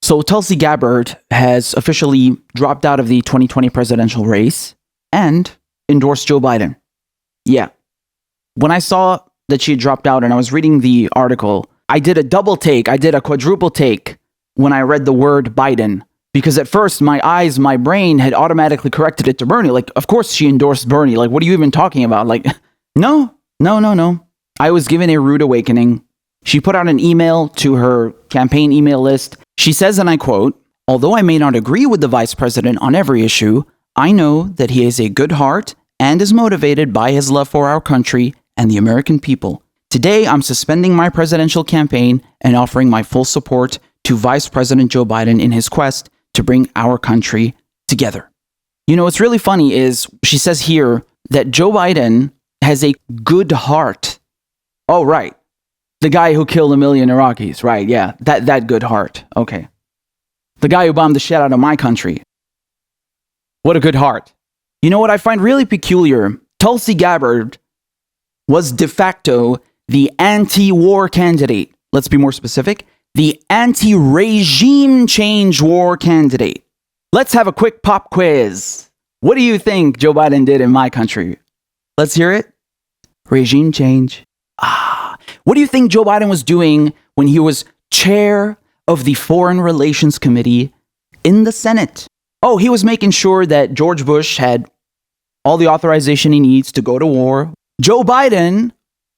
So Tulsi Gabbard has officially dropped out of the 2020 presidential race and endorsed Joe Biden. Yeah. When I saw that she had dropped out and I was reading the article, I did a double take. I did a quadruple take when I read the word Biden. Because at first, my brain had automatically corrected it to Bernie. Like, of course she endorsed Bernie. Like, what are you even talking about? Like, no. I was given a rude awakening. She put out an email to her campaign email list. She says, and I quote, "Although I may not agree with the vice president on every issue, I know that he has a good heart and is motivated by his love for our country and the American people. Today, I'm suspending my presidential campaign and offering my full support to Vice President Joe Biden in his quest to bring our country together." You know, what's really funny is she says here that Joe Biden has a good heart. Oh, right. The guy who killed 1 million Iraqis. Right, yeah. That good heart. Okay. The guy who bombed the shit out of my country. What a good heart. You know what I find really peculiar? Tulsi Gabbard was de facto the anti-war candidate. Let's be more specific. The anti-regime change war candidate. Let's have a quick pop quiz. What do you think Joe Biden did in my country? Let's hear it. Regime change. What do you think Joe Biden was doing when he was chair of the Foreign Relations Committee in the Senate? Oh, he was making sure that George Bush had all the authorization he needs to go to war. Joe Biden,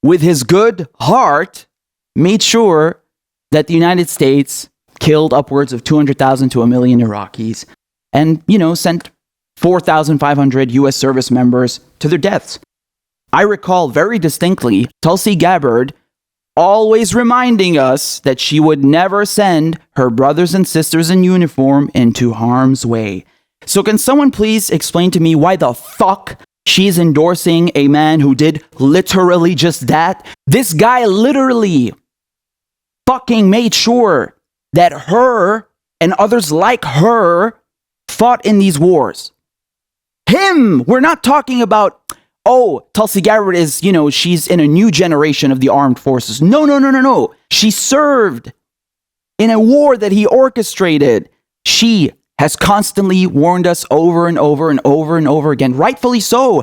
with his good heart, made sure that the United States killed upwards of 200,000 to 1 million Iraqis and, sent 4,500 U.S. service members to their deaths. I recall very distinctly Tulsi Gabbard always reminding us that she would never send her brothers and sisters in uniform into harm's way. So can someone please explain to me why the fuck she's endorsing a man who did literally just that? This guy literally fucking made sure that her and others like her fought in these wars. Him! We're not talking about, oh, Tulsi Gabbard is, she's in a new generation of the armed forces. No. She served in a war that he orchestrated. She has constantly warned us over and over and over and over again, rightfully so,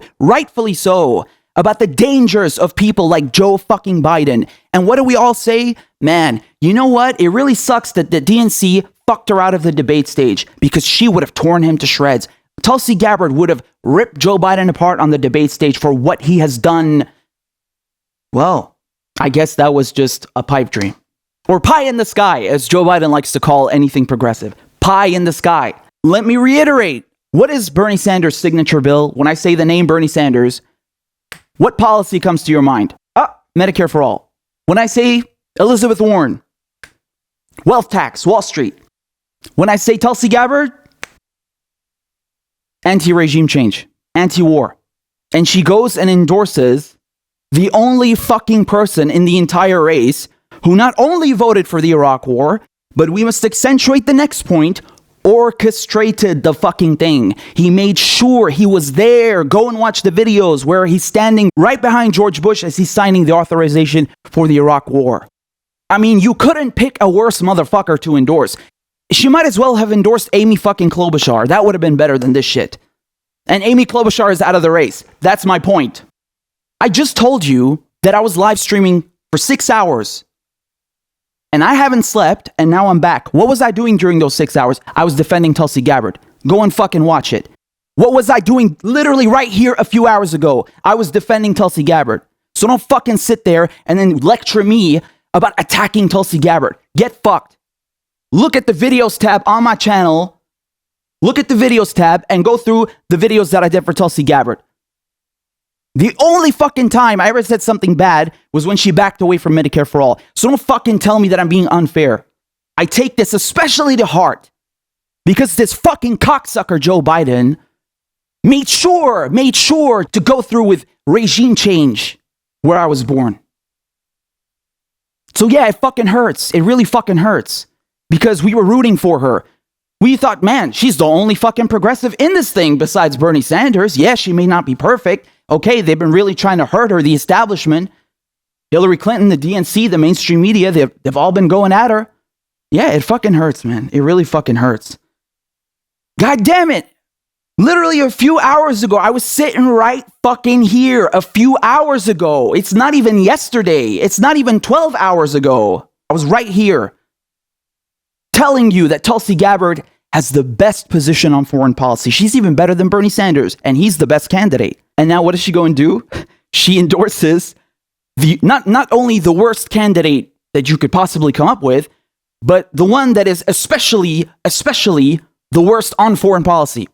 about the dangers of people like Joe fucking Biden. And what do we all say? Man, you know what? It really sucks that the DNC fucked her out of the debate stage because she would have torn him to shreds. Tulsi Gabbard would have ripped Joe Biden apart on the debate stage for what he has done. Well, I guess that was just a pipe dream. Or pie in the sky, as Joe Biden likes to call anything progressive. Pie in the sky. Let me reiterate. What is Bernie Sanders' signature bill? When I say the name Bernie Sanders, what policy comes to your mind? Medicare for all. When I say Elizabeth Warren, wealth tax, Wall Street. When I say Tulsi Gabbard, anti-regime change, anti-war. And she goes and endorses the only fucking person in the entire race who not only voted for the Iraq war, but we must accentuate the next point, orchestrated the fucking thing. He made sure he was there. Go and watch the videos where he's standing right behind George Bush as he's signing the authorization for the Iraq war. I mean, you couldn't pick a worse motherfucker to endorse. She might as well have endorsed Amy fucking Klobuchar. That would have been better than this shit. And Amy Klobuchar is out of the race. That's my point. I just told you that I was live streaming for 6 hours. And I haven't slept, and now I'm back. What was I doing during those 6 hours? I was defending Tulsi Gabbard. Go and fucking watch it. What was I doing literally right here a few hours ago? I was defending Tulsi Gabbard. So don't fucking sit there and then lecture me about attacking Tulsi Gabbard. Get fucked. Look at the videos tab on my channel. Look at the videos tab and go through the videos that I did for Tulsi Gabbard. The only fucking time I ever said something bad was when she backed away from Medicare for all. So don't fucking tell me that I'm being unfair. I take this especially to heart because this fucking cocksucker Joe Biden made sure to go through with regime change where I was born. So yeah, it fucking hurts. It really fucking hurts. Because we were rooting for her. We thought, man, she's the only fucking progressive in this thing besides Bernie Sanders. Yeah, she may not be perfect. Okay, they've been really trying to hurt her, the establishment. Hillary Clinton, the DNC, the mainstream media, they've all been going at her. Yeah, it fucking hurts, man. It really fucking hurts. God damn it. Literally a few hours ago, I was sitting right fucking here a few hours ago. It's not even yesterday. It's not even 12 hours ago. I was right here telling you that Tulsi Gabbard has the best position on foreign policy. She's even better than Bernie Sanders, and he's the best candidate. And now what does she go and do? She endorses not only the worst candidate that you could possibly come up with, but the one that is especially the worst on foreign policy.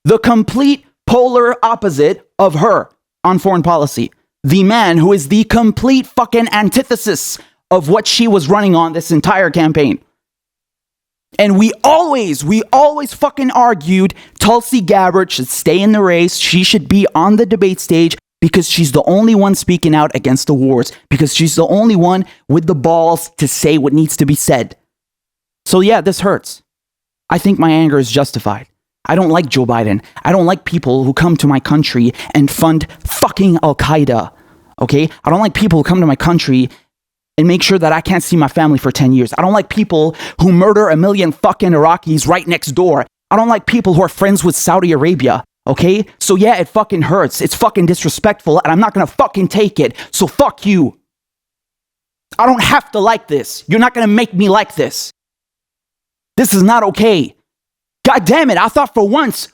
The complete polar opposite of her on foreign policy. The man who is the complete fucking antithesis of what she was running on this entire campaign. And we always fucking argued Tulsi Gabbard should stay in the race. She should be on the debate stage because she's the only one speaking out against the wars. Because she's the only one with the balls to say what needs to be said. So yeah, this hurts. I think my anger is justified. I don't like Joe Biden. I don't like people who come to my country and fund fucking Al-Qaeda. Okay? I don't like people who come to my country and make sure that I can't see my family for 10 years. I don't like people who murder 1 million fucking Iraqis right next door. I don't like people who are friends with Saudi Arabia. Okay? So yeah, it fucking hurts. It's fucking disrespectful and I'm not gonna fucking take it. So fuck you. I don't have to like this. You're not gonna make me like this. This is not okay. God damn it, I thought for once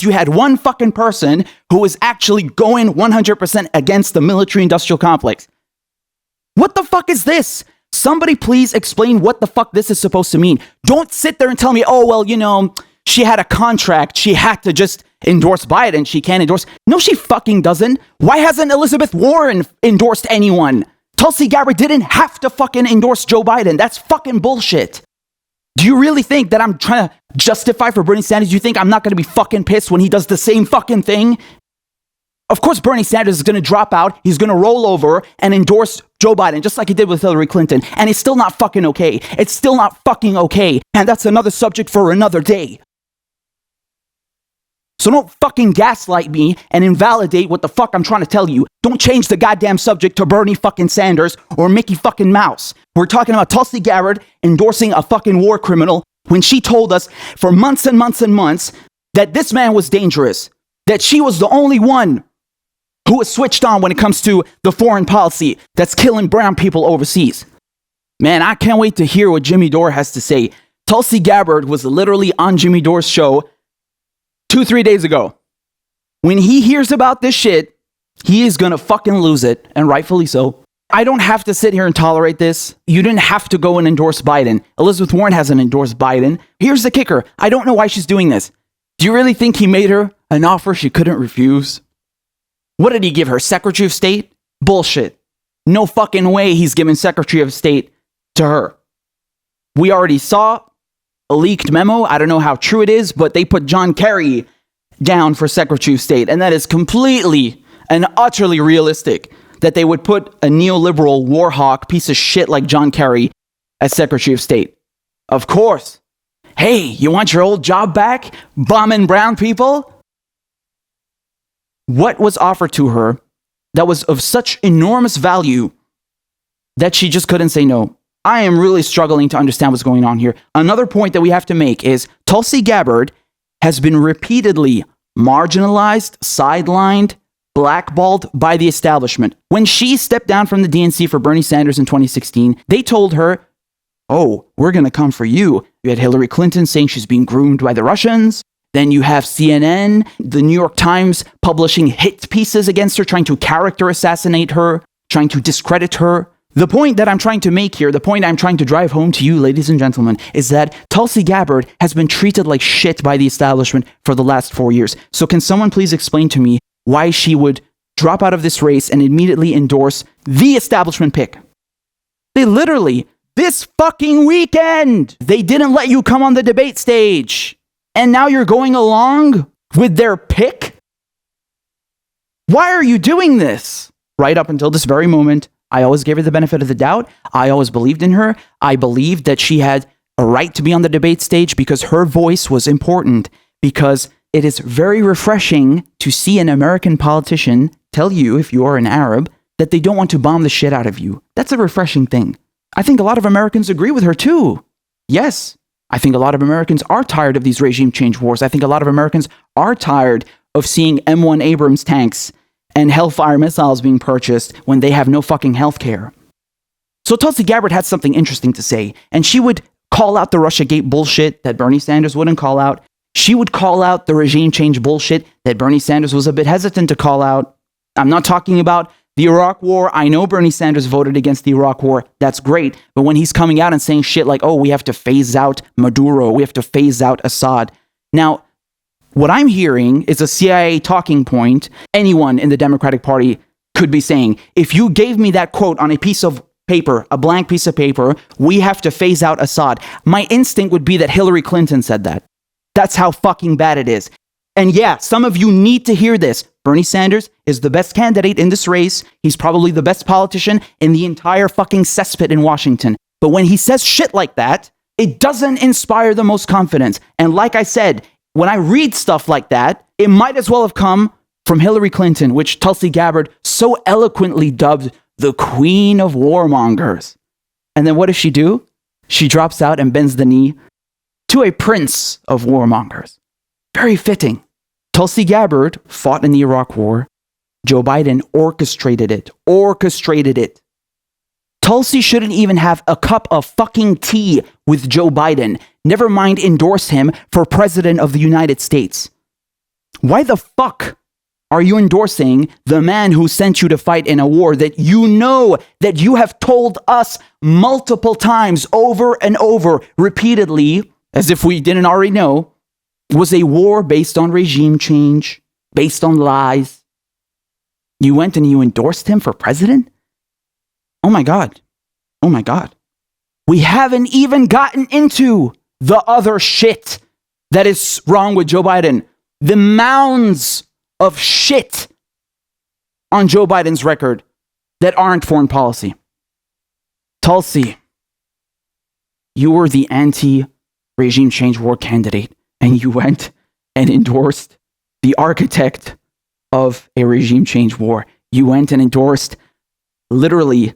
you had one fucking person who was actually going 100% against the military-industrial complex. What the fuck is this? Somebody please explain what the fuck this is supposed to mean. Don't sit there and tell me, oh, well, you know, she had a contract. She had to just endorse Biden. She can't endorse. No, she fucking doesn't. Why hasn't Elizabeth Warren endorsed anyone? Tulsi Gabbard didn't have to fucking endorse Joe Biden. That's fucking bullshit. Do you really think that I'm trying to justify for Bernie Sanders? Do you think I'm not going to be fucking pissed when he does the same fucking thing? Of course, Bernie Sanders is going to drop out. He's going to roll over and endorse Joe Biden, just like he did with Hillary Clinton. And it's still not fucking okay. It's still not fucking okay. And that's another subject for another day. So don't fucking gaslight me and invalidate what the fuck I'm trying to tell you. Don't change the goddamn subject to Bernie fucking Sanders or Mickey fucking Mouse. We're talking about Tulsi Gabbard endorsing a fucking war criminal when she told us for months and months and months that this man was dangerous, that she was the only one who was switched on when it comes to the foreign policy that's killing brown people overseas. Man, I can't wait to hear what Jimmy Dore has to say. Tulsi Gabbard was literally on Jimmy Dore's show 2-3 days ago. When he hears about this shit, he is gonna fucking lose it, and rightfully so. I don't have to sit here and tolerate this. You didn't have to go and endorse Biden. Elizabeth Warren hasn't endorsed Biden. Here's the kicker. I don't know why she's doing this. Do you really think he made her an offer she couldn't refuse? What did he give her? Secretary of State? Bullshit. No fucking way he's giving Secretary of State to her. We already saw a leaked memo. I don't know how true it is, but they put John Kerry down for Secretary of State. And that is completely and utterly realistic that they would put a neoliberal war hawk piece of shit like John Kerry as Secretary of State. Of course. Hey, you want your old job back? Bombing brown people? What was offered to her that was of such enormous value that she just couldn't say no? I am really struggling to understand what's going on here. Another point that we have to make is Tulsi Gabbard has been repeatedly marginalized, sidelined, blackballed by the establishment. When she stepped down from the DNC for Bernie Sanders in 2016, they told her, oh, we're going to come for you. You had Hillary Clinton saying she's being groomed by the Russians. Then you have CNN, the New York Times publishing hit pieces against her, trying to character assassinate her, trying to discredit her. The point that I'm trying to make here, the point I'm trying to drive home to you, ladies and gentlemen, is that Tulsi Gabbard has been treated like shit by the establishment for the last 4 years. So can someone please explain to me why she would drop out of this race and immediately endorse the establishment pick? They literally, this fucking weekend, they didn't let you come on the debate stage. And now you're going along with their pick? Why are you doing this? Right up until this very moment, I always gave her the benefit of the doubt. I always believed in her. I believed that she had a right to be on the debate stage because her voice was important, because it is very refreshing to see an American politician tell you, if you are an Arab, that they don't want to bomb the shit out of you. That's a refreshing thing. I think a lot of Americans agree with her too. Yes, I think a lot of Americans are tired of these regime change wars. I think a lot of Americans are tired of seeing M1 Abrams tanks and Hellfire missiles being purchased when they have no fucking health care. So Tulsi Gabbard had something interesting to say, and she would call out the Russiagate bullshit that Bernie Sanders wouldn't call out. She would call out the regime change bullshit that Bernie Sanders was a bit hesitant to call out. I'm not talking about the Iraq war. I know Bernie Sanders voted against the Iraq war. That's great. But when he's coming out and saying shit like, oh, we have to phase out Maduro, we have to phase out Assad. Now, what I'm hearing is a CIA talking point anyone in the Democratic Party could be saying. If you gave me that quote on a piece of paper, a blank piece of paper, we have to phase out Assad, my instinct would be that Hillary Clinton said that. That's how fucking bad it is. And yeah, some of you need to hear this. Bernie Sanders is the best candidate in this race. He's probably the best politician in the entire fucking cesspit in Washington. But when he says shit like that, it doesn't inspire the most confidence. And like I said, when I read stuff like that, it might as well have come from Hillary Clinton, which Tulsi Gabbard so eloquently dubbed the Queen of Warmongers. And then what does she do? She drops out and bends the knee to a prince of warmongers. Very fitting. Tulsi Gabbard fought in the Iraq War. Joe Biden orchestrated it. Tulsi shouldn't even have a cup of fucking tea with Joe Biden. Never mind endorse him for president of the United States. Why the fuck are you endorsing the man who sent you to fight in a war that you know, that you have told us multiple times over and over repeatedly, as if we didn't already know, was a war based on regime change, based on lies? You went and you endorsed him for president? Oh my God. Oh my God. We haven't even gotten into the other shit that is wrong with Joe Biden. The mounds of shit on Joe Biden's record that aren't foreign policy. Tulsi, you were the anti-regime change war candidate, and you went and endorsed the architect of a regime change war. You went and endorsed literally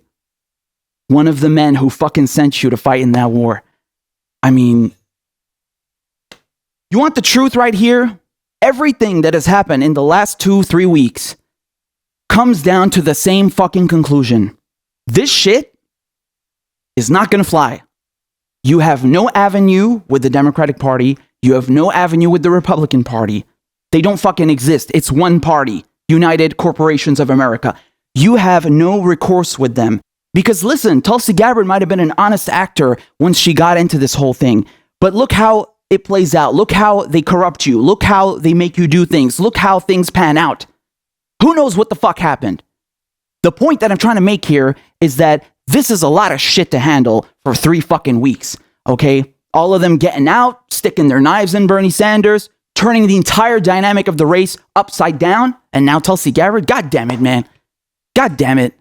one of the men who fucking sent you to fight in that war. I mean, you want the truth right here? Everything that has happened in the last 2-3 weeks comes down to the same fucking conclusion. This shit is not gonna fly. You have no avenue with the Democratic Party. You have no avenue with the Republican Party. They don't fucking exist. It's one party, United Corporations of America. You have no recourse with them. Because listen, Tulsi Gabbard might have been an honest actor once she got into this whole thing. But look how it plays out. Look how they corrupt you. Look how they make you do things. Look how things pan out. Who knows what the fuck happened? The point that I'm trying to make here is that this is a lot of shit to handle for 3 fucking weeks, okay? All of them getting out, sticking their knives in Bernie Sanders, turning the entire dynamic of the race upside down, and now Tulsi Gabbard. God damn it, man. God damn it.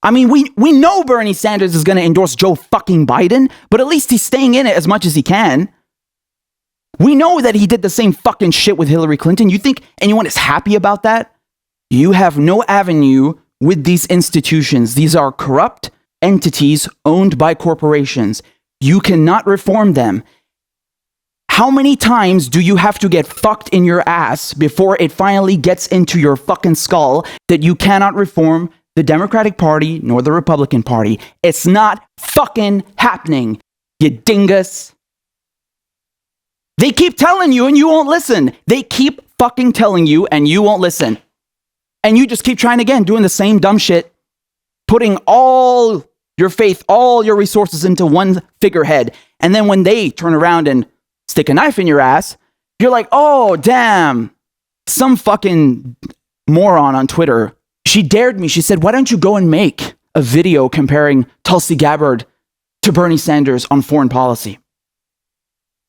I mean, we know Bernie Sanders is going to endorse Joe fucking Biden, but at least he's staying in it as much as he can. We know that he did the same fucking shit with Hillary Clinton. You think anyone is happy about that? You have no avenue with these institutions. These are corrupt entities owned by corporations. You cannot reform them. How many times do you have to get fucked in your ass before it finally gets into your fucking skull that you cannot reform the Democratic Party nor the Republican Party? It's not fucking happening, you dingus. They keep telling you and you won't listen. They keep fucking telling you and you won't listen. And you just keep trying again, doing the same dumb shit, putting all your faith, all your resources into one figurehead. And then when they turn around and stick a knife in your ass, you're like, oh, damn. Some fucking moron on Twitter, she dared me. She said, why don't you go and make a video comparing Tulsi Gabbard to Bernie Sanders on foreign policy?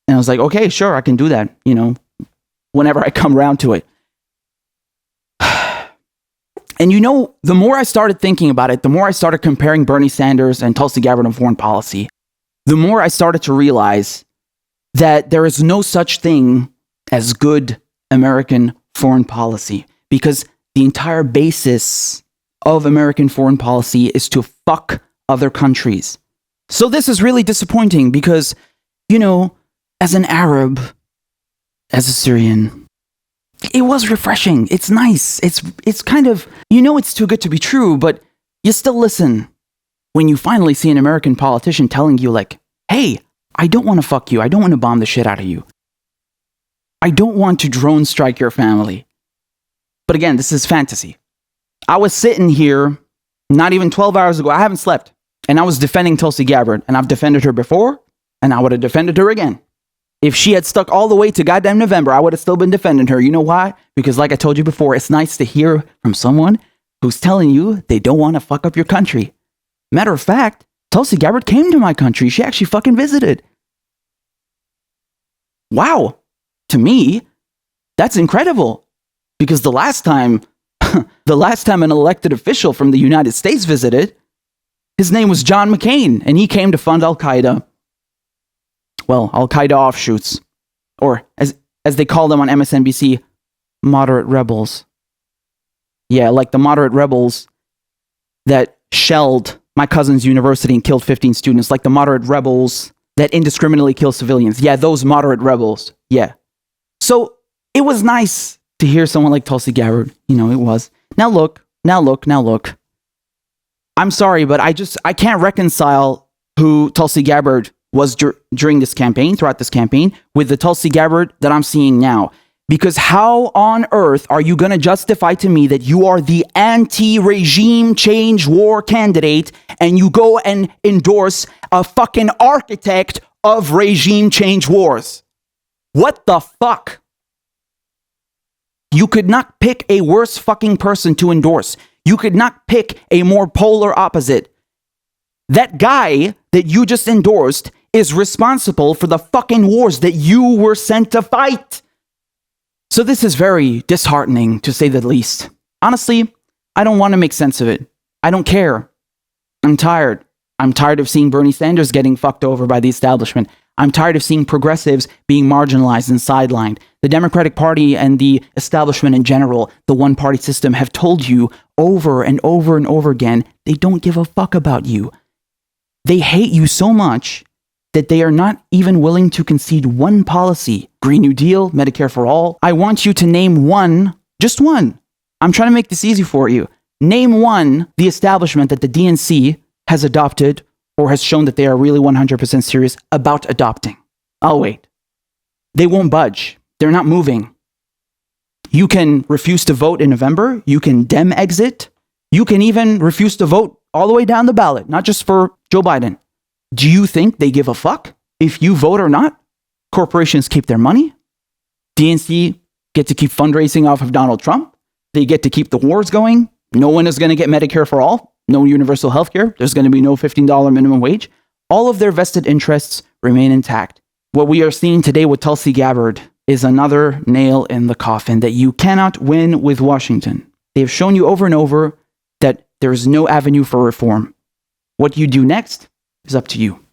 And I was like, okay, sure, I can do that, you know, whenever I come around to it. And you know, the more I started thinking about it, the more I started comparing Bernie Sanders and Tulsi Gabbard on foreign policy, the more I started to realize that there is no such thing as good American foreign policy, because the entire basis of American foreign policy is to fuck other countries. So this is really disappointing because, you know, as an Arab, as a Syrian, it was refreshing. It's nice. It's kind of, you know, it's too good to be true, but you still listen when you finally see an American politician telling you like, hey, I don't want to fuck you. I don't want to bomb the shit out of you. I don't want to drone strike your family. But again, this is fantasy. I was sitting here not even 12 hours ago. I haven't slept. And I was defending Tulsi Gabbard. And I've defended her before. And I would have defended her again. If she had stuck all the way to goddamn November, I would have still been defending her. You know why? Because like I told you before, it's nice to hear from someone who's telling you they don't want to fuck up your country. Matter of fact, Tulsi Gabbard came to my country. She actually fucking visited. Wow. To me, that's incredible. Because the last time an elected official from the United States visited, his name was John McCain, and he came to fund Al-Qaeda. Well, Al-Qaeda offshoots, or as they call them on MSNBC, moderate rebels. Yeah, like the moderate rebels that shelled my cousin's university and killed 15 students, like the moderate rebels that indiscriminately kill civilians. Yeah, those moderate rebels. Yeah. So it was nice to hear someone like Tulsi Gabbard. You know, it was. Now look. I'm sorry, but I can't reconcile who Tulsi Gabbard was during this campaign, throughout this campaign, with the Tulsi Gabbard that I'm seeing now. Because how on earth are you going to justify to me that you are the anti-regime change war candidate and you go and endorse a fucking architect of regime change wars? What the fuck? You could not pick a worse fucking person to endorse. You could not pick a more polar opposite. That guy that you just endorsed is responsible for the fucking wars that you were sent to fight. So this is very disheartening, to say the least. Honestly, I don't want to make sense of it. I don't care. I'm tired. I'm tired of seeing Bernie Sanders getting fucked over by the establishment. I'm tired of seeing progressives being marginalized and sidelined. The Democratic Party and the establishment in general, the one-party system, have told you over and over and over again, they don't give a fuck about you. They hate you so much that they are not even willing to concede one policy. Green New Deal, Medicare for all. I want you to name one, just one. I'm trying to make this easy for you. Name one, the establishment that the DNC has adopted or has shown that they are really 100% serious about adopting. I'll wait. They won't budge. They're not moving. You can refuse to vote in November. You can Dem exit. You can even refuse to vote all the way down the ballot, not just for Joe Biden. Do you think they give a fuck if you vote or not? Corporations keep their money. DNC get to keep fundraising off of Donald Trump. They get to keep the wars going. No one is going to get Medicare for all. No universal health care. There's going to be no $15 minimum wage. All of their vested interests remain intact. What we are seeing today with Tulsi Gabbard is another nail in the coffin that you cannot win with Washington. They have shown you over and over that there is no avenue for reform. What you do next is up to you.